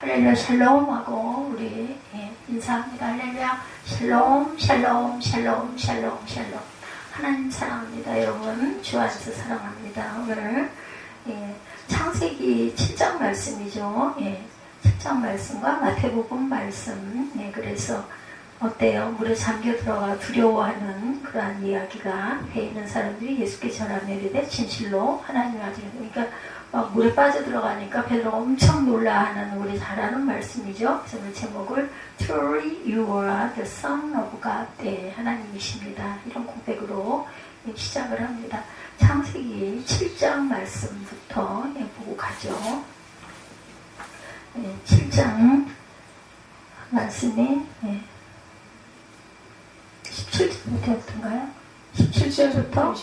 할렐루야 샬롬 하고 우리 인사합니다. 할렐루야 샬롬 샬롬 샬롬 샬롬 샬롬. 하나님 사랑합니다. 여러분 주 안에서 사랑합니다. 오늘 창세기 7장 말씀이죠. 7장 말씀과 마태복음 말씀. 그래서 어때요? 물에 잠겨 들어가 두려워하는 그러한 이야기가 배 있는 사람들이 예수께 전하며 이르되 진실로 하나님의 아들. 그러니까 막 물에 빠져 들어가니까 베드로가 엄청 놀라하는 우리 잘 아는 말씀이죠. 그래서 제목을 Truly you are the Son of God. 하나님이십니다. 이런 고백으로 시작을 합니다. 창세기 7장 말씀부터 보고 가죠. 7장 말씀이 17절부터였던가요? 17절부터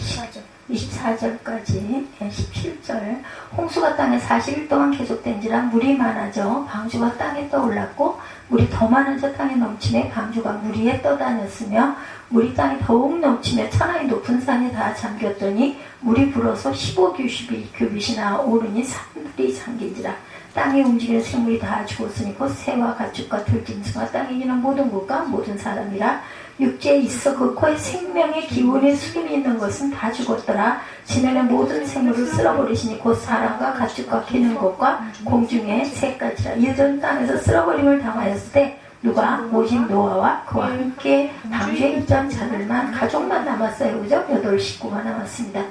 24절까지 17절. 홍수가 땅에 40일 동안 계속된지라 물이 많아져 방주가 땅에 떠올랐고 물이 더 많아져 땅에 넘치매 방주가 물 위에 떠다녔으며 물이 땅에 더욱 넘치며 천하의 높은 산에 다 잠겼더니 물이 불어서 15규빗이나 오르니 산들이 잠긴지라. 땅에 움직이는 생물이 다 죽었으니 곧 새와 가축과 들짐승과 땅에 기는 모든 것과 모든 사람이라. 육지에 있어 그 코에 생명의 기운의 수분이 있는 것은 다 죽었더라. 지면의 모든 생물을 쓸어버리시니 곧 사람과 가축과 기는 것과 공중의 새까지라. 이전 땅에서 쓸어버림을 당하였을 때 누가 오직 노아와 그와 함께 방주에 있던 자들만 가족만 남았어요. 그죠? 8 식구가 남았습니다.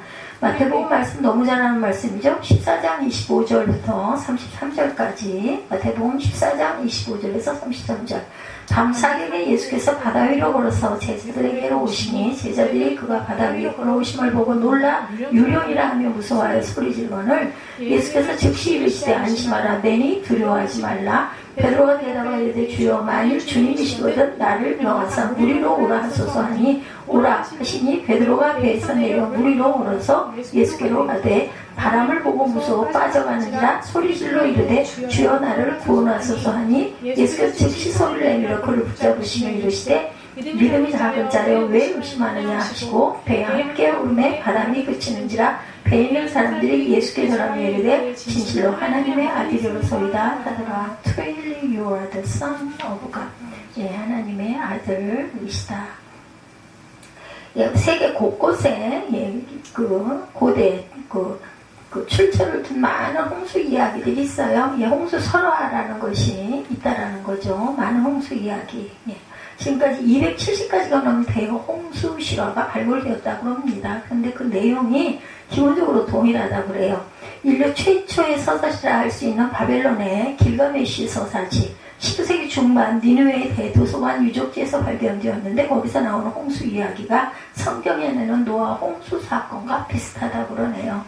마태복음 말씀 너무 잘 아는 말씀이죠. 14장 25절부터 33절까지 마태복음 14장 25절에서 33절. 밤사경에 예수께서 바다 위로 걸어서 제자들에게로 오시니 제자들이 그가 바다 위로 걸어오심을 보고 놀라 유령이라 하며 무서워하여 소리지르거늘 예수께서 즉시 이르시되 안심하라. 내니 두려워하지 말라. 베드로가 대답하여 이르되 주여 만일 주님이시거든 나를 명하사 물 위로 오라 하소서 하니 오라 하시니 베드로가 배에서 내려 물 위로 오르서 예수께로 가되 바람을 보고 무서워 빠져가느니라. 소리질러 이르되 주여 나를 구원하소서 하니 예수께서 즉시 소리를 내밀어 그를 붙잡으시며 이르시되 믿음이 작은 자여 왜 의심하느냐 하시고 배에 함께 오름에 바람이 그치는지라. 배에 있는 사람들이 예수께 전하며 이르되 진실로 하나님의 아들이로소이다 하더라. Truly you are the Son of God. 하나님의 아들이시다. 세계 곳곳에 고대 출처를 둔 많은 홍수 이야기들이 있어요. 홍수 설화라는 것이 있다라는 거죠. 많은 홍수 이야기. 지금까지 270가지가 넘는 대형 홍수 실화가 발굴되었다고 합니다. 그런데 그 내용이 기본적으로 동일하다고 그래요. 인류 최초의 서사시라 할 수 있는 바벨론의 길가메시 서사지, 19세기 중반 니느웨의 대도서관 유적지에서 발견되었는데 거기서 나오는 홍수 이야기가 성경에 내는 노아 홍수 사건과 비슷하다고 그러네요.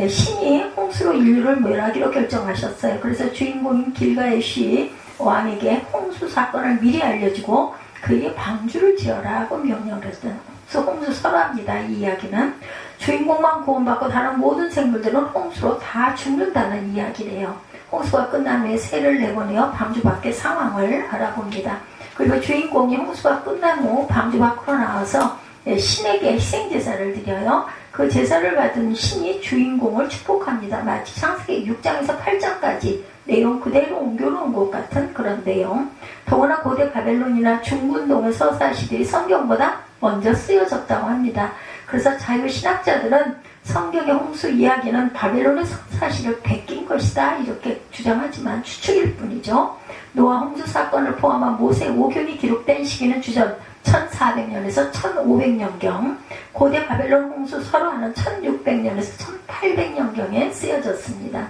신이 홍수로 인류를 멸하기로 결정하셨어요. 그래서 주인공인 길가메시 왕에게 홍수 사건을 미리 알려주고 그에게 방주를 지어라고 명령을 했던 홍수 설화입니다. 이 이야기는 주인공만 구원받고 다른 모든 생물들은 홍수로 다 죽는다는 이야기래요. 홍수가 끝난 후에 새를 내보내어 방주 밖의 상황을 알아봅니다. 그리고 주인공이 홍수가 끝난 후 방주 밖으로 나와서 신에게 희생제사를 드려요. 그 제사를 받은 신이 주인공을 축복합니다. 마치 창세기 6장에서 8장까지 내용 그대로 옮겨놓은 것 같은 그런 내용. 더구나 고대 바벨론이나 중군동의 서사시들이 성경보다 먼저 쓰여졌다고 합니다. 그래서 자유신학자들은 성경의 홍수 이야기는 바벨론의 서사시를 베낀 것이다 이렇게 주장하지만 추측일 뿐이죠. 노아 홍수 사건을 포함한 모세 오경이 기록된 시기는 주전 1400년에서 1500년경, 고대 바벨론 홍수 설화는 1600년에서 1800년경에 쓰여졌습니다.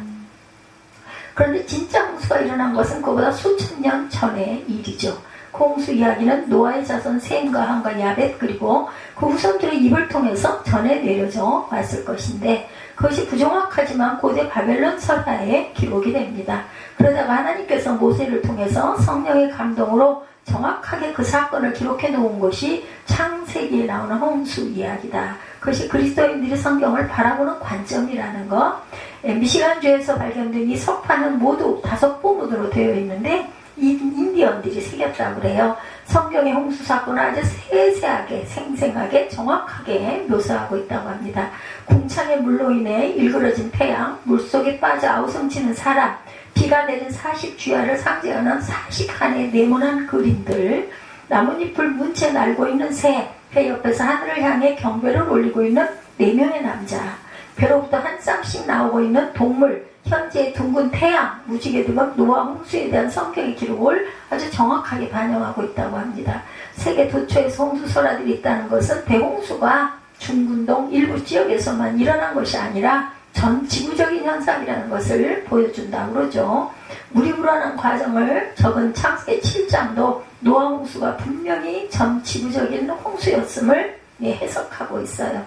그런데 진짜 홍수가 일어난 것은 그보다 수천 년 전의 일이죠. 그 홍수 이야기는 노아의 자손 셈과 함과 야벳 그리고 그 후손들의 입을 통해서 전해 내려져 왔을 것인데 그것이 부정확하지만 고대 바벨론 설화에 기록이 됩니다. 그러다가 하나님께서 모세를 통해서 성령의 감동으로 정확하게 그 사건을 기록해 놓은 것이 창세기에 나오는 홍수 이야기다. 그것이 그리스도인들이 성경을 바라보는 관점이라는 것. 미시간주에서 발견된 이 석판은 모두 5부문으로 되어 있는데 인디언들이 새겼다고 그래요. 성경의 홍수 사건을 아주 세세하게 생생하게 정확하게 묘사하고 있다고 합니다. 궁창의 물로 인해 일그러진 태양, 물속에 빠져 아우성치는 사람, 비가 내린 40주야를 상징하는 40칸의 네모난 그림들, 나뭇잎을 문채 날고 있는 새, 배 옆에서 하늘을 향해 경배를 올리고 있는 4명의 남자, 배로부터 한 쌍씩 나오고 있는 동물, 현재의 둥근 태양, 무지개 등은 노아 홍수에 대한 성경의 기록을 아주 정확하게 반영하고 있다고 합니다. 세계 도처에서 홍수설화들이 있다는 것은 대홍수가 중근동 일부 지역에서만 일어난 것이 아니라 전 지구적인 현상이라는 것을 보여준다고 그러죠. 물이 불어난 과정을 적은 창세기 7장도 노아 홍수가 분명히 전 지구적인 홍수였음을 해석하고 있어요.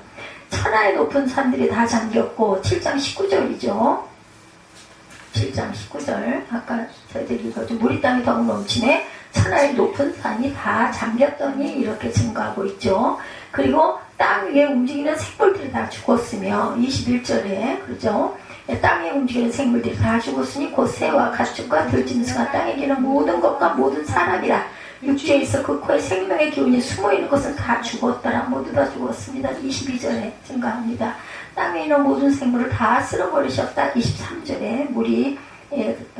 천하의 높은 산들이 다 잠겼고, 7장 19절이죠. 7장 19절, 아까 저희들이 읽었죠. 물이 땅이 더욱 넘치네 천하의 높은 산이 다 잠겼더니 이렇게 증거하고 있죠. 그리고 땅 위에 움직이는 생물들이 다 죽었으며, 21절에 그렇죠. 땅에 움직이는 생물들이 다 죽었으니 곧 새와 가축과 들짐승과 땅에 기는 모든 것과 모든 사람이라. 육지에 있어 그 코에 생명의 기운이 숨어있는 것은 다 죽었더라. 모두 다 죽었습니다. 22절에 증가합니다. 땅에 있는 모든 생물을 다 쓸어버리셨다. 23절에 물이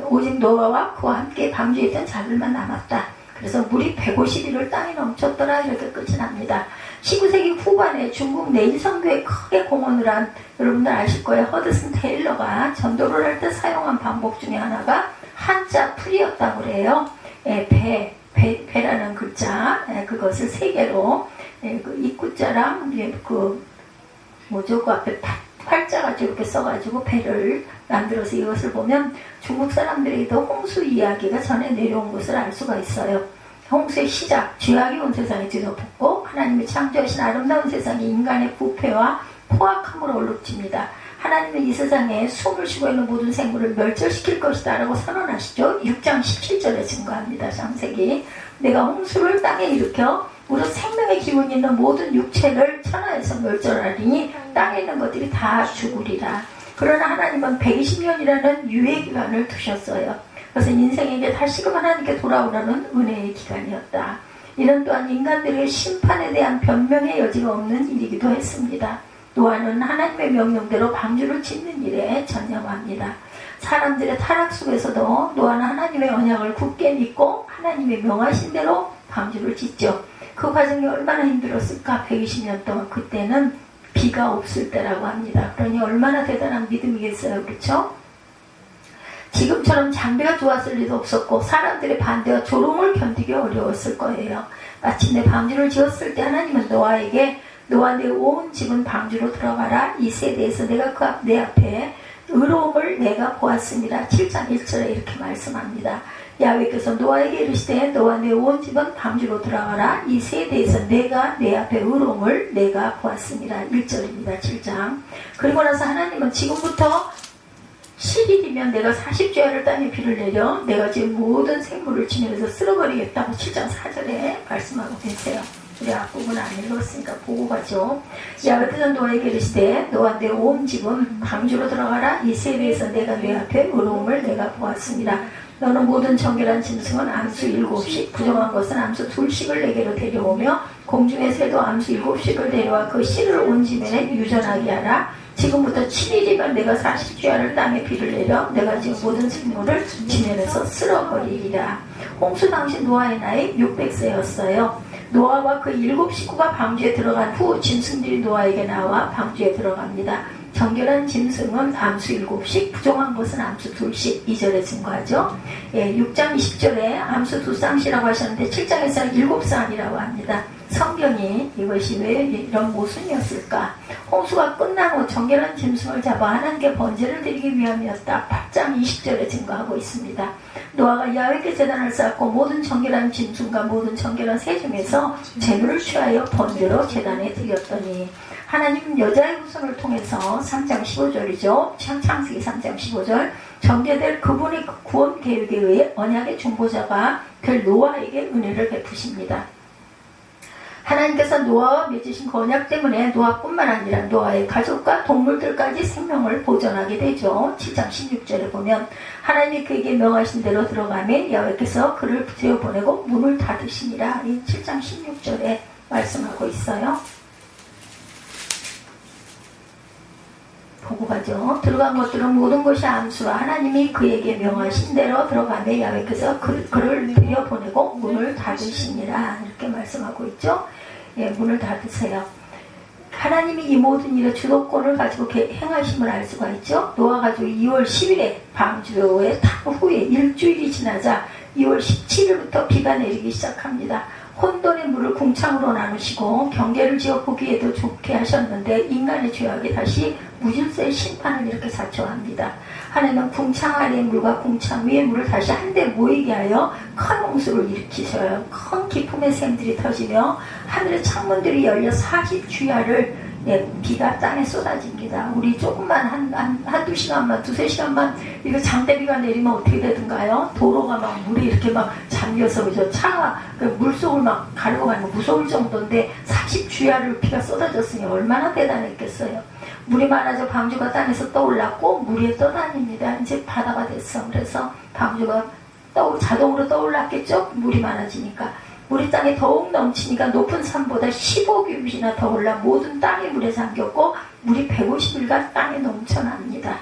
오직 노아와 그와 함께 방주에 있던 자들만 남았다. 그래서 물이 150일을 땅에 넘쳤더라. 이렇게 끝이 납니다. 19세기 후반에 중국 내일선교에 크게 공헌을 한, 여러분들 아실 거예요. 허드슨 테일러가 전도를 할 때 사용한 방법 중에 하나가 한자 풀이였다고 그래요. 배라는 글자, 그것을 3개로, 그 입구자랑 그 앞에 팔자가 이렇게 써가지고 배를 만들어서 이것을 보면 중국 사람들에게도 홍수 이야기가 전해 내려온 것을 알 수가 있어요. 홍수의 시작, 죄악이 온 세상에 뒤덮었고 하나님이 창조하신 아름다운 세상이 인간의 부패와 포악함으로 얼룩집니다. 하나님은 이 세상에 숨을 쉬고 있는 모든 생물을 멸절시킬 것이다 라고 선언하시죠. 6장 17절에 증거합니다. 창세기. 내가 홍수를 땅에 일으켜 무릇 생명의 기운이 있는 모든 육체를 천하에서 멸절하리니 땅에 있는 것들이 다 죽으리라. 그러나 하나님은 120년이라는 유예 기간을 두셨어요. 그것은 인생에게 다시금 하나님께 돌아오라는 은혜의 기간이었다. 이는 또한 인간들의 심판에 대한 변명의 여지가 없는 일이기도 했습니다. 노아는 하나님의 명령대로 방주를 짓는 일에 전념합니다. 사람들의 타락 속에서도 노아는 하나님의 언약을 굳게 믿고 하나님의 명하신 대로 방주를 짓죠. 그 과정이 얼마나 힘들었을까? 120년 동안. 그때는 비가 없을 때라고 합니다. 그러니 얼마나 대단한 믿음이겠어요. 그렇죠? 지금처럼 장비가 좋았을 리도 없었고 사람들의 반대와 조롱을 견디기 어려웠을 거예요. 마침내 방주를 지었을 때 하나님은 노아에게 너와 내 온 집은 방주로 들어가라. 이 세대에서 내가 내 앞에 의로움을 내가 보았습니다. 7장 1절에 이렇게 말씀합니다. 야훼께서 노아에게 이르시되 너와 내 온 집은 방주로 들어가라. 이 세대에서 내가 내 앞에 의로움을 내가 보았습니다. 1절입니다. 7장. 그리고 나서 하나님은 지금부터 7일이면 내가 40주야를 땅에 비를 내려 내가 지금 모든 생물을 지면에서 쓸어버리겠다고 7장 4절에 말씀하고 계세요. 우리 앞부분 안 읽었으니까 보고 가죠. 야훼께서 노아에게 이르시되 너와 내 온 집은 방주로 들어가라. 이 세대에서 내가 내 앞에 의로움을 내가 보았습니다. 너는 모든 정결한 짐승은 암수 7씩, 부정한 것은 암수 2씩을 내게로 데려오며 공중의 새도 암수 7씩을 데려와 그 씨를 온 지면에 유전하게 하라. 지금부터 7일이면 내가 40주야를 땅에 비를 내려 내가 지금 모든 생물을 지면에서 쓸어버리리라. 홍수 당시 노아의 나이 600세였어요. 노아와 그 7 식구가 방주에 들어간 후 짐승들이 노아에게 나와 방주에 들어갑니다. 정결한 짐승은 암수 7씩, 부정한 것은 암수 2씩, 2절에 증거하죠. 6장 20절에 암수 2쌍이라고 하셨는데 7장에서는 7쌍이라고 합니다. 성경이 이것이 왜 이런 모순이었을까? 홍수가 끝난 후 정결한 짐승을 잡아 하나님께 번제를 드리기 위함이었다. 8장 20절에 증거하고 있습니다. 노아가 야훼께 제단을 쌓고 모든 정결한 짐승과 모든 정결한 새 중에서 제물을 취하여 번제로 제단에 드렸더니 하나님은 여자의 후손을 통해서 3장 15절이죠. 창세기 3장 15절 전개될 그분의 구원 계획에 의해 언약의 중보자가 될 노아에게 은혜를 베푸십니다. 하나님께서 노아와 맺으신 그 언약 때문에 노아뿐만 아니라 노아의 가족과 동물들까지 생명을 보존하게 되죠. 7장 16절에 보면 하나님이 그에게 명하신 대로 들어가매 야훼께서 그를 들여보내고 문을 닫으시니라. 이 7장 16절에 말씀하고 있어요. 보고 가죠. 들어간 것들은 모든 것이 암수와 하나님이 그에게 명하신 대로 들어가매 야훼께서 그를 들여보내고 문을 닫으시니라 이렇게 말씀하고 있죠. 예, 문을 닫으세요. 하나님이 이 모든 일의 주도권을 가지고 행하심을 알 수가 있죠. 노아 가족이 2월 10일에 방주의 탁 후에 일주일이 지나자 2월 17일부터 비가 내리기 시작합니다. 혼돈의 물을 궁창으로 나누시고 경계를 지어 보기에도 좋게 하셨는데 인간의 죄악이 다시 무질서의 심판을 이렇게 자초합니다. 하나님은 궁창 아래의 물과 궁창 위의 물을 다시 한데 모이게 하여 큰 홍수를 일으키셔요. 큰 기품의 샘들이 터지며 하늘의 창문들이 열려 40주야를 비가 땅에 쏟아집니다. 우리 조금만 한두 시간만 두세 시간만 이거 장대비가 내리면 어떻게 되든가요? 도로가 막 물이 이렇게 막 잠겨서 그죠? 차가 물속을 막 가르고 가는 거 무서울 정도인데 40주야를 비가 쏟아졌으니 얼마나 대단했겠어요. 물이 많아져 방주가 땅에서 떠올랐고 물 위에 떠다닙니다. 이제 바다가 됐어. 그래서 방주가 자동으로 떠올랐겠죠? 물이 많아지니까. 물이 땅에 더욱 넘치니까 높은 산보다 15규빗이나 더 올라 모든 땅이 물에 잠겼고 물이 150일간 땅에 넘쳐납니다.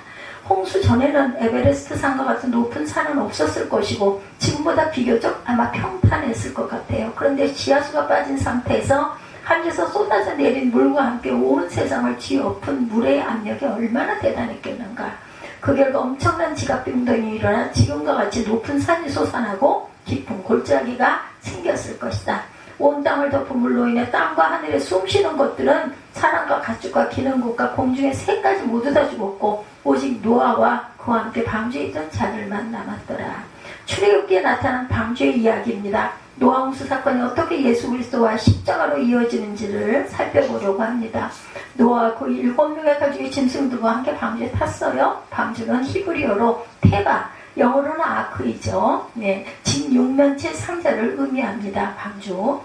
홍수 전에는 에베레스트 산과 같은 높은 산은 없었을 것이고 지금보다 비교적 아마 평탄했을 것 같아요. 그런데 지하수가 빠진 상태에서 하늘에서 쏟아져 내린 물과 함께 온 세상을 뒤엎은 물의 압력이 얼마나 대단했겠는가. 그 결과 엄청난 지각병동이 일어나 지금과 같이 높은 산이 솟아나고 깊은 골짜기가 생겼을 것이다. 온 땅을 덮은 물로 인해 땅과 하늘에 숨쉬는 것들은 사람과 가축과 기는 곳과 공중의 새까지 모두 다 죽었고 오직 노아와 그와 함께 방주에 있던 자들만 남았더라. 출애굽기에 나타난 방주의 이야기입니다. 노아 홍수 사건이 어떻게 예수 그리스도와 십자가로 이어지는지를 살펴보려고 합니다. 노아가 그 7명의 가족의 짐승들과 함께 방주에 탔어요. 방주는 히브리어로 테바, 영어로는 아크이죠. 네, 진육면체 상자를 의미합니다. 방주.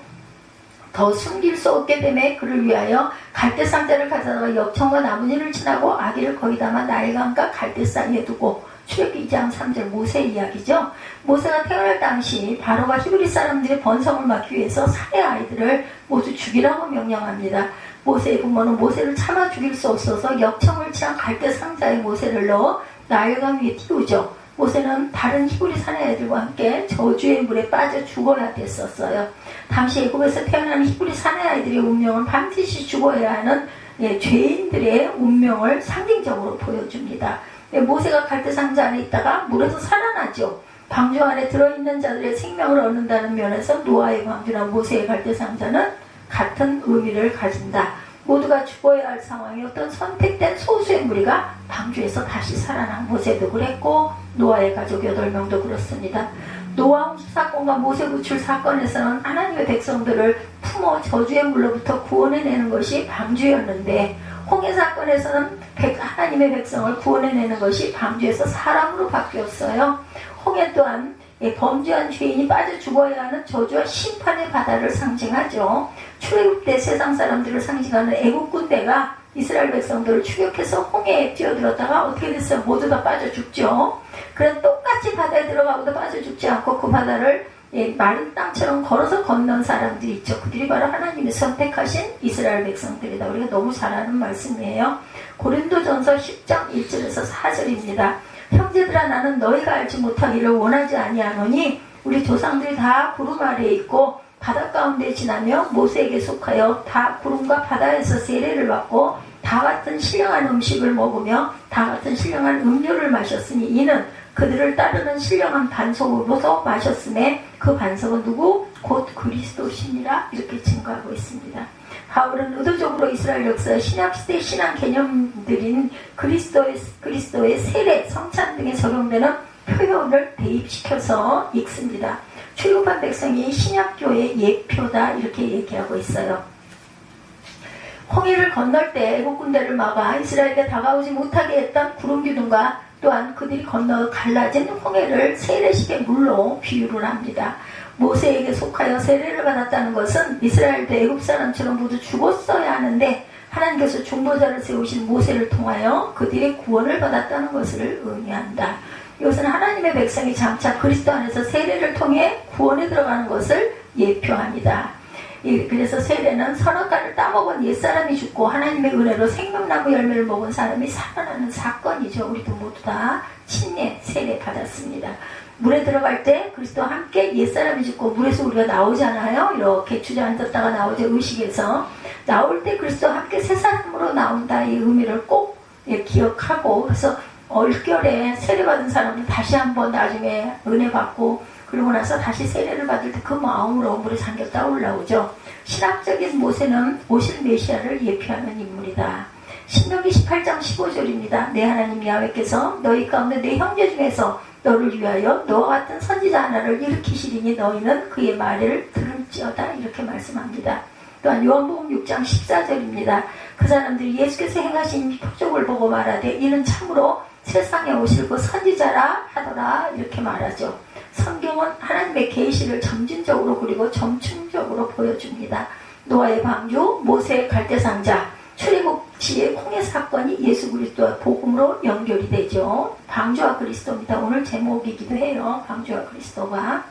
더 숨길 수 없게 되매 그를 위하여 갈대 상자를 가져다가 엽청과 나뭇잎을 지나고 아기를 거기 담아 나일강과 갈대 사이에 두고 출애굽기 2장 3절 모세의 이야기죠. 모세가 태어날 당시 바로가 히브리 사람들의 번성을 막기 위해서 산의 아이들을 모두 죽이라고 명령합니다. 모세의 부모는 모세를 참아 죽일 수 없어서 엽청을 취한 갈대 상자에 모세를 넣어 나일강 위에 띄우죠. 모세는 다른 히브리 사내 아이들과 함께 저주의 물에 빠져 죽어야 됐었어요. 당시 애굽에서 태어나는 히브리 사내 아이들의 운명은 반드시 죽어야 하는 죄인들의 운명을 상징적으로 보여줍니다. 모세가 갈대 상자 안에 있다가 물에서 살아나죠. 방주 안에 들어있는 자들의 생명을 얻는다는 면에서 노아의 방주나 모세의 갈대 상자는 같은 의미를 가진다. 모두가 죽어야 할 상황에 어떤 선택된 소수의 무리가 방주에서 다시 살아난 모세도 그랬고 노아의 가족 8명도 그렇습니다. 노아 홍수 사건과 모세 구출 사건에서는 하나님의 백성들을 품어 저주의 물로부터 구원해내는 것이 방주였는데 홍해 사건에서는 하나님의 백성을 구원해내는 것이 방주에서 사람으로 바뀌었어요. 홍해 또한 범죄한 죄인이 빠져 죽어야 하는 저주와 심판의 바다를 상징하죠. 출애굽 때 세상 사람들을 상징하는 애국 군대가 이스라엘 백성들을 추격해서 홍해에 뛰어들었다가 어떻게 됐어요? 모두 다 빠져 죽죠. 그런 똑같이 바다에 들어가고도 빠져 죽지 않고 그 바다를 마른 땅처럼 걸어서 건넌 사람들이 있죠. 그들이 바로 하나님이 선택하신 이스라엘 백성들이다. 우리가 너무 잘 아는 말씀이에요. 고린도전서 10장 1절에서 4절입니다. 형제들아 나는 너희가 알지 못하기를 원하지 아니하노니 우리 조상들이 다 구름 아래에 있고 바다 가운데 지나며 모세에게 속하여 다 구름과 바다에서 세례를 받고 다 같은 신령한 음식을 먹으며 다 같은 신령한 음료를 마셨으니 이는 그들을 따르는 신령한 반석으로서 마셨음에 그 반석은 누구? 곧 그리스도시니라 이렇게 증거하고 있습니다. 바울은 의도적으로 이스라엘 역사의 신약시대 신앙 개념들인 그리스도의 세례, 성찬 등에 적용되는 표현을 대입시켜서 읽습니다. 출애굽한 백성이 신약교의 예표다 이렇게 얘기하고 있어요. 홍해를 건널 때 애국 군대를 막아 이스라엘에게 다가오지 못하게 했던 구름 기둥과 또한 그들이 건너 갈라진 홍해를 세례식의 물로 비유를 합니다. 모세에게 속하여 세례를 받았다는 것은 이스라엘도 애굽 사람처럼 모두 죽었어야 하는데 하나님께서 중보자를 세우신 모세를 통하여 그들의 구원을 받았다는 것을 의미한다. 이것은 하나님의 백성이 장차 그리스도 안에서 세례를 통해 구원에 들어가는 것을 예표합니다. 그래서 세례는 선악과를 따먹은 옛사람이 죽고 하나님의 은혜로 생명나무 열매를 먹은 사람이 살아나는 사건이죠. 우리도 모두 다 침례 세례 받았습니다. 물에 들어갈 때 그리스도와 함께 옛사람이 죽고 물에서 우리가 나오잖아요. 이렇게 주저앉았다가 나오죠. 의식에서 나올 때 그리스도와 함께 새 사람으로 나온다. 이 의미를 꼭 기억하고, 그래서 얼결에 세례받은 사람은 다시 한번 나중에 은혜 받고 그러고 나서 다시 세례를 받을 때 그 마음으로 물에 잠겼다 올라오죠. 신학적인 모세는 오실 메시아를 예표하는 인물이다. 신명기 18장 15절입니다. 내 하나님 야훼께서 너희 가운데 내 형제 중에서 너를 위하여 너와 같은 선지자 하나를 일으키시리니 너희는 그의 말을 들을지어다. 이렇게 말씀합니다. 또한 요한복음 6장 14절입니다. 그 사람들이 예수께서 행하신 표적을 보고 말하되 이는 참으로 세상에 오실 그 선지자라 하더라. 이렇게 말하죠. 성경은 하나님의 계시를 점진적으로 그리고 점층적으로 보여줍니다. 노아의 방주, 모세의 갈대상자, 출애굽 시의 홍해 사건이 예수 그리스도와 복음으로 연결이 되죠. 방주와 그리스도입니다. 오늘 제목이기도 해요. 방주와 그리스도가.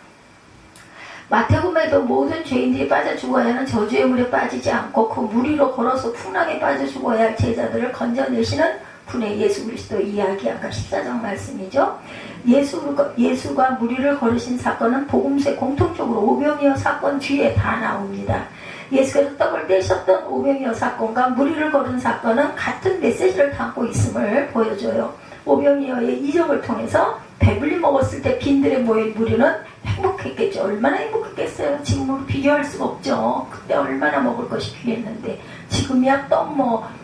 마태복음에도 모든 죄인들이 빠져 죽어야 하는 저주의 물에 빠지지 않고 그 물 위로 걸어서 풍랑에 빠져 죽어야 할 제자들을 건져내시는 분의 예수 그리스도 이야기, 아까 14장 말씀이죠. 예수가 물 위를 걸으신 사건은 복음서에 공통적으로 오병이어 사건 뒤에 다 나옵니다. 예수께서 떡을 떼셨던 오병이어 사건과 물 위를 걸은 사건은 같은 메시지를 담고 있음을 보여줘요. 오병이어의 이적을 통해서 배불리 먹었을 때 빈들에 모인 무리는 행복했겠죠. 얼마나 행복했겠어요. 지금으로 비교할 수가 없죠. 그때 얼마나 먹을 것이 귀했는데, 지금이야 떡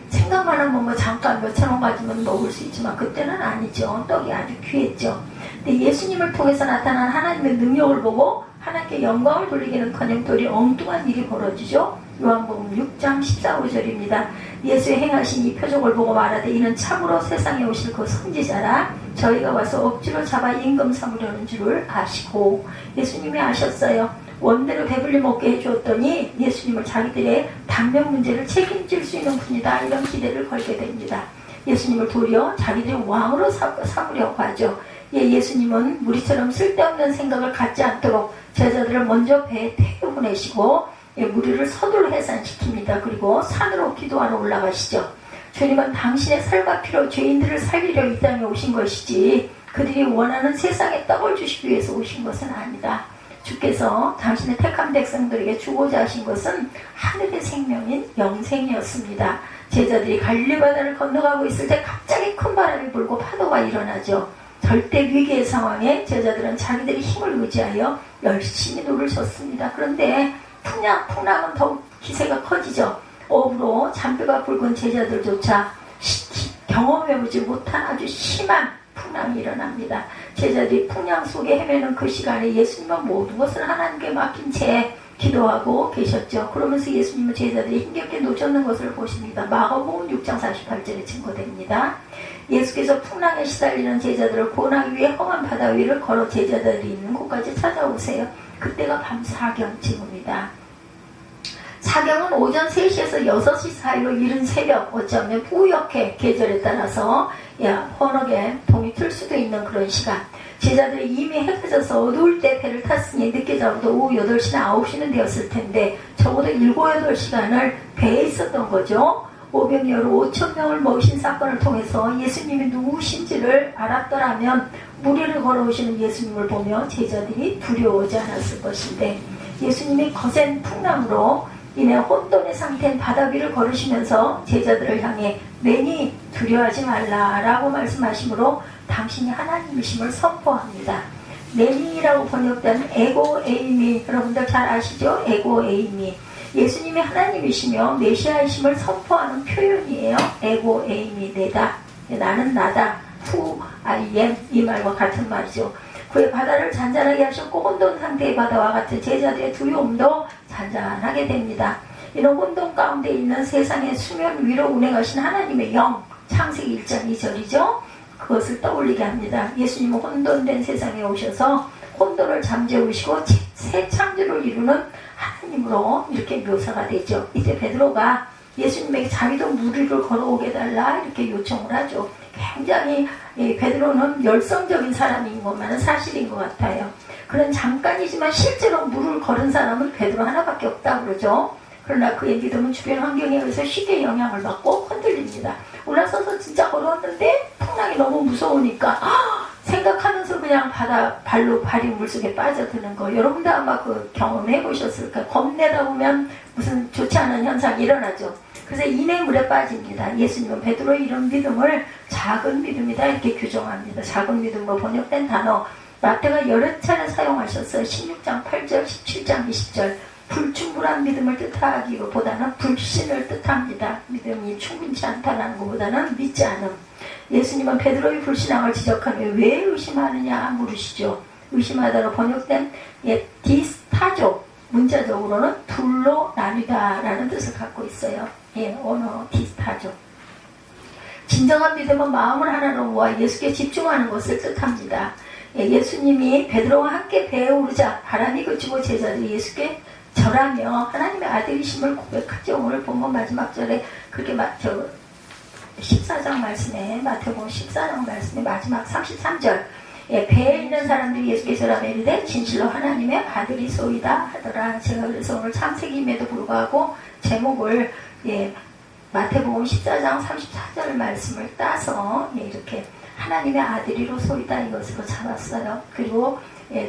생각만 하면 잠깐 몇천 원 가지면 먹을 수 있지만 그때는 아니죠. 떡이 아주 귀했죠. 근데 예수님을 통해서 나타난 하나님의 능력을 보고 하나님께 영광을 돌리기는커녕 도리 엉뚱한 일이 벌어지죠. 요한복음 6장 14절입니다. 예수의 행하신 이 표적을 보고 말하되 이는 참으로 세상에 오실 그 선지자라. 저희가 와서 억지로 잡아 임금 삼으려는 줄을 아시고, 예수님이 아셨어요. 원대로 배불리 먹게 해주었더니 예수님을 자기들의 당면 문제를 책임질 수 있는 분이다. 이런 기대를 걸게 됩니다. 예수님을 도리어 자기들의 왕으로 삼으려고 하죠. 예수님은 무리처럼 쓸데없는 생각을 갖지 않도록 제자들을 먼저 배에 태워 보내시고 무리를 서둘러 해산시킵니다. 그리고 산으로 기도하러 올라가시죠. 주님은 당신의 살과 피로 죄인들을 살리려 이 땅에 오신 것이지 그들이 원하는 세상에 떡을 주시기 위해서 오신 것은 아니다. 주께서 당신의 택한 백성들에게 주고자 하신 것은 하늘의 생명인 영생이었습니다. 제자들이 갈릴리 바다를 건너가고 있을 때 갑자기 큰 바람이 불고 파도가 일어나죠. 절대 위기의 상황에 제자들은 자기들의 힘을 의지하여 열심히 노를 젓습니다. 그런데 풍랑은 더욱 기세가 커지죠. 어부로 잔뼈가 굵은 제자들조차 경험해보지 못한 아주 심한 풍랑이 일어납니다. 제자들이 풍랑 속에 헤매는 그 시간에 예수님은 모든 것을 하나님께 맡긴 채 기도하고 계셨죠. 그러면서 예수님은 제자들이 힘겹게 놓쳤는 것을 보십니다. 마가복음 6장 48절에 증거됩니다. 예수께서 풍랑에 시달리는 제자들을 구원하기 위해 험한 바다 위를 걸어 제자들이 있는 곳까지 찾아오세요. 그때가 밤 사경쯤입니다. 사경은 오전 3시에서 6시 사이로 이른 새벽, 어쩌면 뿌옇게 계절에 따라서 헌하게 동이 틀 수도 있는 그런 시간. 제자들이 이미 해가 져서 어두울 때 배를 탔으니 늦게 자고도 오후 8시나 9시는 되었을 텐데 적어도 7, 8시간을 배에 있었던 거죠. 오병이어로 5,000명을 먹이신 사건을 통해서 예수님이 누구신지를 알았더라면 무리를 걸어오시는 예수님을 보며 제자들이 두려워하지 않았을 것인데, 예수님이 거센 풍랑으로 인해 혼돈의 상태인 바다 위를 걸으시면서 제자들을 향해 매니 두려워하지 말라라고 말씀하시므로 당신이 하나님이심을 선포합니다. 매니라고 번역된 에고 에이미, 여러분들 잘 아시죠? 에고 에이미, 예수님이 하나님이시며 메시아이심을 선포하는 표현이에요. 에고 에이미, 내다, 나는 나다, who I am, 이 말과 같은 말이죠. 그의 바다를 잔잔하게 하셨고 혼돈 상태의 바다와 같은 제자들의 두려움도 잔잔하게 됩니다. 이런 혼돈 가운데 있는 세상의 수면 위로 운행하신 하나님의 영, 창세기 1장 2절이죠. 그것을 떠올리게 합니다. 예수님은 혼돈된 세상에 오셔서 혼돈을 잠재우시고 새 창조를 이루는 하나님으로 이렇게 묘사가 되죠. 이제 베드로가 예수님에게 자기도 무리를 걸어오게 달라 이렇게 요청을 하죠. 굉장히 베드로는 열성적인 사람인 것만은 사실인 것 같아요. 그런 잠깐이지만 실제로 물을 걸은 사람은 베드로 하나밖에 없다 그러죠. 그러나 그의 믿음은 주변 환경에 의해서 쉽게 영향을 받고 흔들립니다. 올라서서 진짜 걸었는데 풍랑이 너무 무서우니까 생각하면서 그냥 발이 물속에 빠져드는 거. 여러분도 아마 그 경험해 보셨을 거예요. 겁내다 보면 무슨 좋지 않은 현상이 일어나죠. 그래서 이내 물에 빠집니다. 예수님은 베드로의 이런 믿음을 작은 믿음이다 이렇게 규정합니다. 작은 믿음으로 번역된 단어 마태가 여러 차례 사용하셨어요. 16장 8절, 17장 20절. 불충분한 믿음을 뜻하기보다는 불신을 뜻합니다. 믿음이 충분치 않다는 것보다는 믿지 않음. 예수님은 베드로의 불신앙을 지적하며 왜 의심하느냐 물으시죠. 의심하다로 번역된 디스타조, 문자적으로는 둘로 나뉘다 라는 뜻을 갖고 있어요. 언어 디스타조. 진정한 믿음은 마음을 하나로 모아 예수께 집중하는 것을 뜻합니다. 예수님이 베드로와 함께 배에 오르자 바람이 그치고 제자들이 예수께 절하며 하나님의 아들이심을 고백하죠. 오늘 본문 마지막 절에 그렇게 14장 말씀에 마태복음 14장 말씀에 마지막 33절 배에 있는 사람들이 예수께 절하며 이르되 진실로 하나님의 아들이소이다 하더라. 제가 그래서 오늘 창세기임에도 불구하고 제목을 마태복음 14장 34절 말씀을 따서 이렇게 하나님의 아들이로소이다 이것으로 잡았어요. 그리고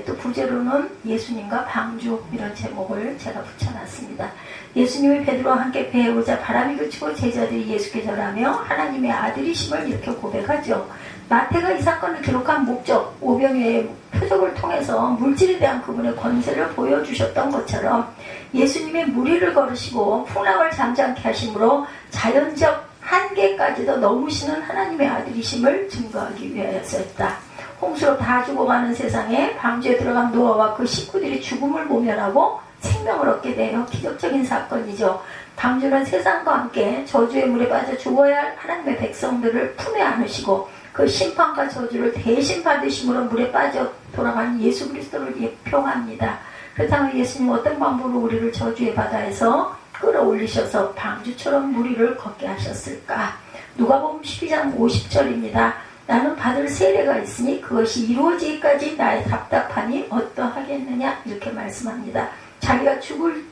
또 부제로는 예수님과 방주 이런 제목을 제가 붙여놨습니다. 예수님이 베드로와 함께 배에 오자 바람이 그치고 제자들이 예수께 절하며 하나님의 아들이심을 이렇게 고백하죠. 마태가 이 사건을 기록한 목적, 오병이어의 표적을 통해서 물질에 대한 그분의 권세를 보여주셨던 것처럼 예수님이 무리를 걸으시고 풍랑을 잠잠케 하심으로 자연적 한계까지도 넘으시는 하나님의 아들이심을 증거하기 위하여서였다. 홍수로 다 죽어가는 세상에 방주에 들어간 노아와 그 식구들이 죽음을 모면하고 생명을 얻게 되어 기적적인 사건이죠. 방주는 세상과 함께 저주의 물에 빠져 죽어야 할 하나님의 백성들을 품에 안으시고 그 심판과 저주를 대신 받으심으로 물에 빠져 돌아간 예수 그리스도를 예표합니다. 그렇다면 예수님 어떤 방법으로 우리를 저주의 바다에서 끌어올리셔서 방주처럼 무리를 걷게 하셨을까? 누가복음 12장 50절입니다. 나는 받을 세례가 있으니 그것이 이루어지기까지 나의 답답하니 어떠하겠느냐 이렇게 말씀합니다. 자기가 죽을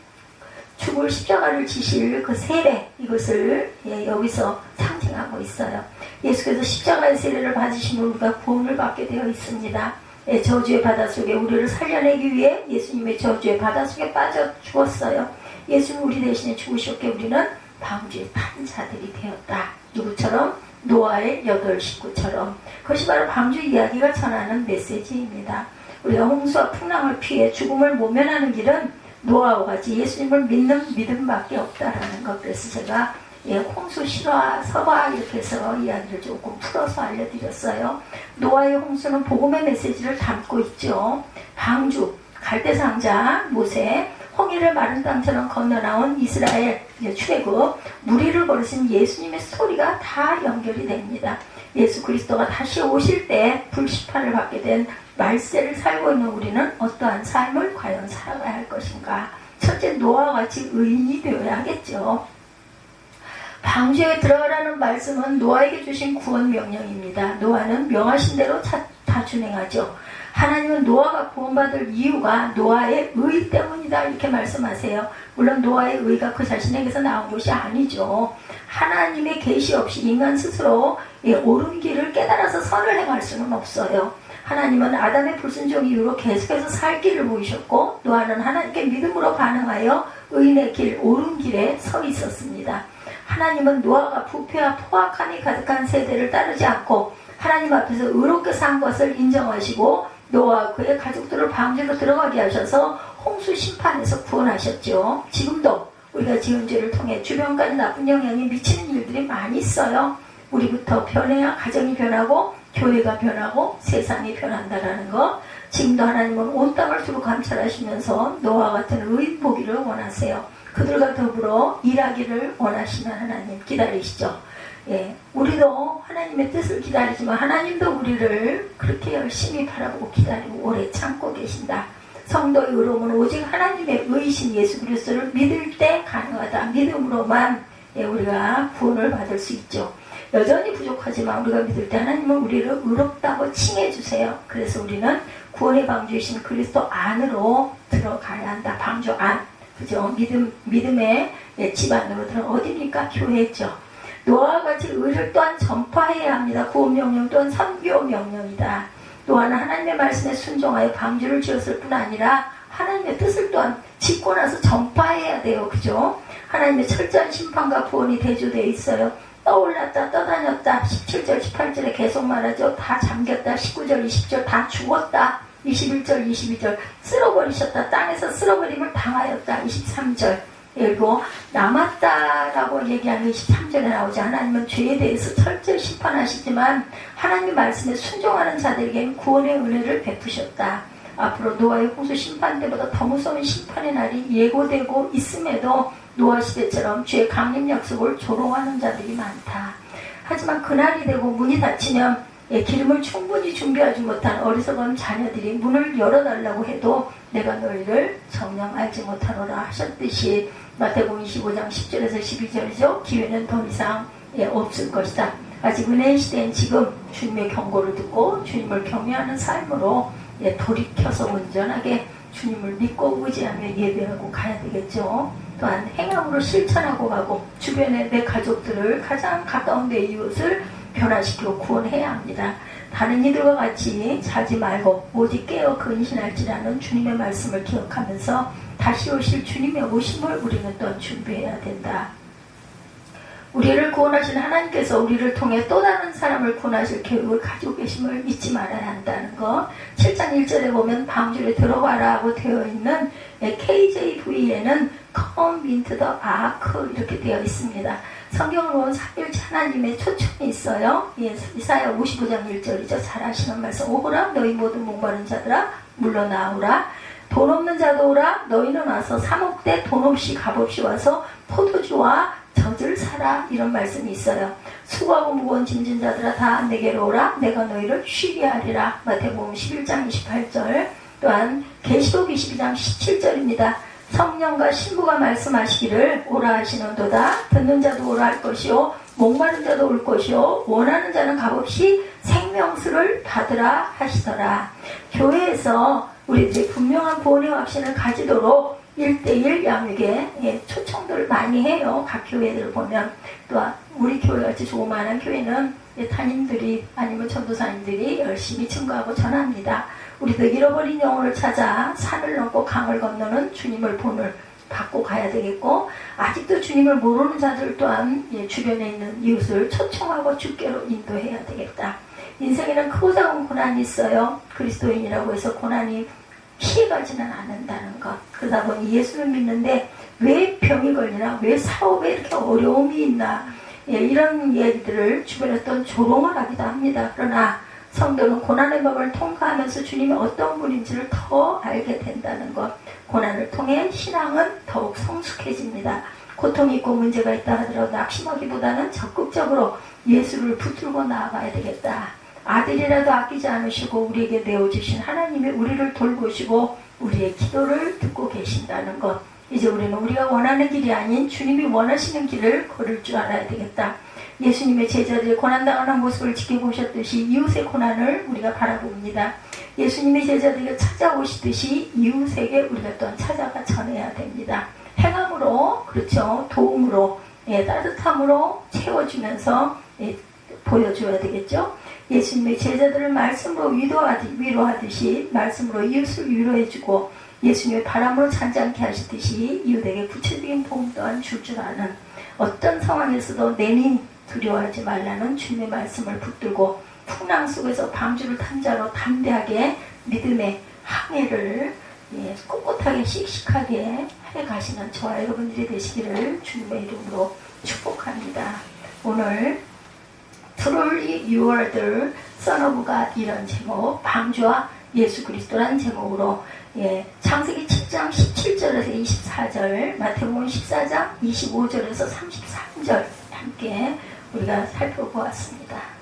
십자가를 지실 그 세례 이것을 여기서 상징하고 있어요. 예수께서 십자가의 세례를 받으시면 우리가 구원을 받게 되어 있습니다. 저주의 바다 속에 우리를 살려내기 위해 예수님의 저주의 바다 속에 빠져 죽었어요. 예수는 우리 대신에 죽으셨기에 우리는 방주에 탄 자들이 되었다. 누구처럼? 노아의 8 식구처럼. 그것이 바로 방주 이야기가 전하는 메시지입니다. 우리가 홍수와 풍랑을 피해 죽음을 모면하는 길은 노아와 같이 예수님을 믿는 믿음밖에 없다라는 것. 그래서 제가 홍수 실화, 설화 이렇게 해서 이야기를 조금 풀어서 알려드렸어요. 노아의 홍수는 복음의 메시지를 담고 있죠. 방주, 갈대상자, 모세, 홍해를 마른 땅처럼 건너나온 이스라엘 출애굽, 무리를 걸으신 예수님의 스토리가 다 연결이 됩니다. 예수 그리스도가 다시 오실 때 불시판을 받게 된 말세를 살고 있는 우리는 어떠한 삶을 과연 살아가야 할 것인가? 첫째, 노아와 같이 의인이 되어야 하겠죠. 방주에 들어가라는 말씀은 노아에게 주신 구원 명령입니다. 노아는 명하신 대로 다 준행하죠. 하나님은 노아가 구원받을 이유가 노아의 의 때문이다 이렇게 말씀하세요. 물론 노아의 의가 그 자신에게서 나온 것이 아니죠. 하나님의 계시 없이 인간 스스로 옳은 길을 깨달아서 선을 행할 수는 없어요. 하나님은 아담의 불순종 이후로 계속해서 살 길을 보이셨고 노아는 하나님께 믿음으로 반응하여 의인의 길, 옳은 길에 서 있었습니다. 하나님은 노아가 부패와 포악함이 가득한 세대를 따르지 않고 하나님 앞에서 의롭게 산 것을 인정하시고 노아와 그의 가족들을 방주로 들어가게 하셔서 홍수 심판에서 구원하셨죠. 지금도 우리가 지은 죄를 통해 주변까지 나쁜 영향이 미치는 일들이 많이 있어요. 우리부터 변해야 가정이 변하고 교회가 변하고 세상이 변한다라는 것. 지금도 하나님은 온 땅을 두루 감찰하시면서 노아와 같은 의인 보기를 원하세요. 그들과 더불어 일하기를 원하시는 하나님 기다리시죠. 우리도 하나님의 뜻을 기다리지만 하나님도 우리를 그렇게 열심히 바라보고 기다리고 오래 참고 계신다. 성도의 의로움은 오직 하나님의 의이신 예수 그리스도를 믿을 때 가능하다. 믿음으로만 우리가 구원을 받을 수 있죠. 여전히 부족하지만 우리가 믿을 때 하나님은 우리를 의롭다고 칭해주세요. 그래서 우리는 구원의 방주이신 그리스도 안으로 들어가야 한다. 방주 안. 그죠? 믿음의 집 안으로 들어. 어디입니까? 교회죠. 노아와 같이 의를 또한 전파해야 합니다. 구원 명령 또한 선교 명령이다. 노아는 하나님의 말씀에 순종하여 방주를 지었을 뿐 아니라 하나님의 뜻을 또한 짓고 나서 전파해야 돼요. 그죠? 하나님의 철저한 심판과 구원이 대조되어 있어요. 떠올랐다 떠다녔다 17절 18절에 계속 말하죠. 다 잠겼다 19절 20절 다 죽었다 21절 22절 쓸어버리셨다 땅에서 쓸어버림을 당하였다 23절 그리고 남았다라고 얘기하는 23절에 나오지. 하나님은 죄에 대해서 철저히 심판하시지만 하나님의 말씀에 순종하는 자들에게는 구원의 은혜를 베푸셨다. 앞으로 노아의 홍수 심판 때보다 더 무서운 심판의 날이 예고되고 있음에도 노아 시대처럼 죄의 강림 약속을 조롱하는 자들이 많다. 하지만 그날이 되고 문이 닫히면 기름을 충분히 준비하지 못한 어리석은 자녀들이 문을 열어달라고 해도 내가 너희를 정녕 알지 못하노라 하셨듯이 마태복음 25장 10절에서 12절이죠. 기회는 더 이상 없을 것이다. 아직 은혜의 시대인 지금 주님의 경고를 듣고 주님을 경외하는 삶으로 돌이켜서 온전하게 주님을 믿고 의지하며 예배하고 가야 되겠죠. 또한 행함으로 실천하고 가고 주변의 내 가족들을 가장 가까운 내 이웃을 변화시키고 구원해야 합니다. 다른 이들과 같이 자지 말고 오직 깨어 근신할지라는 주님의 말씀을 기억하면서 다시 오실 주님의 오심을 우리는 또한 준비해야 된다. 우리를 구원하신 하나님께서 우리를 통해 또 다른 사람을 구원하실 계획을 가지고 계심을 잊지 말아야 한다는 것. 7장 1절에 보면 방주에 들어가라 하고 되어 있는 KJV에는 Come into the ark 이렇게 되어 있습니다. 성경을 보면 삼위일체 하나님의 초청이 있어요. 이사야 55장 1절이죠. 잘 아시는 말씀. 오호라 너희 모든 목마른 자들아 물러나오라. 돈 없는 자도 오라. 너희는 와서 사목대 돈 없이 값없이 와서 포도주와 젖을 사라. 이런 말씀이 있어요. 수고하고 무거운 짐진 자들아 다 내게로 오라. 내가 너희를 쉬게 하리라. 마태복음 11장 28절. 또한 계시록 22장 17절입니다. 성령과 신부가 말씀하시기를 오라 하시는도다. 듣는 자도 오라 할 것이요 목마른 자도 올 것이요 원하는 자는 값없이 생명수를 받으라 하시더라. 교회에서 우리들이 분명한 구원의 확신을 가지도록 1대1 양육에 초청들을 많이 해요. 각 교회들을 보면. 또 우리 교회같이 조그마한 교회는 담임들이 아니면 전도사님들이 열심히 증거하고 전합니다. 우리도 잃어버린 영혼을 찾아 산을 넘고 강을 건너는 주님을 본을 받고 가야 되겠고, 아직도 주님을 모르는 자들 또한 주변에 있는 이웃을 초청하고 주께로 인도해야 되겠다. 인생에는 크고 작은 고난이 있어요. 그리스도인이라고 해서 고난이 피해가지는 않는다는 것. 그러다 보니 예수를 믿는데 왜 병이 걸리나, 왜 사업에 이렇게 어려움이 있나, 이런 얘기들을 주변에 어떤 조롱을 하기도 합니다. 그러나 성도는 고난의 법을 통과하면서 주님이 어떤 분인지를 더 알게 된다는 것. 고난을 통해 신앙은 더욱 성숙해집니다. 고통이 있고 문제가 있다 하더라도 낙심하기보다는 적극적으로 예수를 붙들고 나아가야 되겠다. 아들이라도 아끼지 않으시고 우리에게 내어주신 하나님이 우리를 돌보시고 우리의 기도를 듣고 계신다는 것. 이제 우리는 우리가 원하는 길이 아닌 주님이 원하시는 길을 걸을 줄 알아야 되겠다. 예수님의 제자들이 고난당하는 모습을 지켜보셨듯이 이웃의 고난을 우리가 바라봅니다. 예수님의 제자들이 찾아오시듯이 이웃에게 우리가 또한 찾아가 전해야 됩니다. 행함으로, 그렇죠, 도움으로, 따뜻함으로 채워주면서 보여줘야 되겠죠. 예수님의 제자들을 말씀으로 위로하듯이 말씀으로 이웃을 위로해주고 예수님의 바람으로 잔잔케 하시듯이 이웃에게 구체적인 도움 또한 줄 아는, 어떤 상황에서도 내니 두려워하지 말라는 주님의 말씀을 붙들고 풍랑 속에서 방주를 탄 자로 담대하게 믿음의 항해를 꿋꿋하게 씩씩하게 해가시는 저와 여러분들이 되시기를 주님의 이름으로 축복합니다. 오늘 Truly You are the Son of God 이런 제목, 방주와 예수 그리스도라는 제목으로 창세기 7장 17절에서 24절, 마태복음 14장 25절에서 33절 함께 우리가 살펴보았습니다.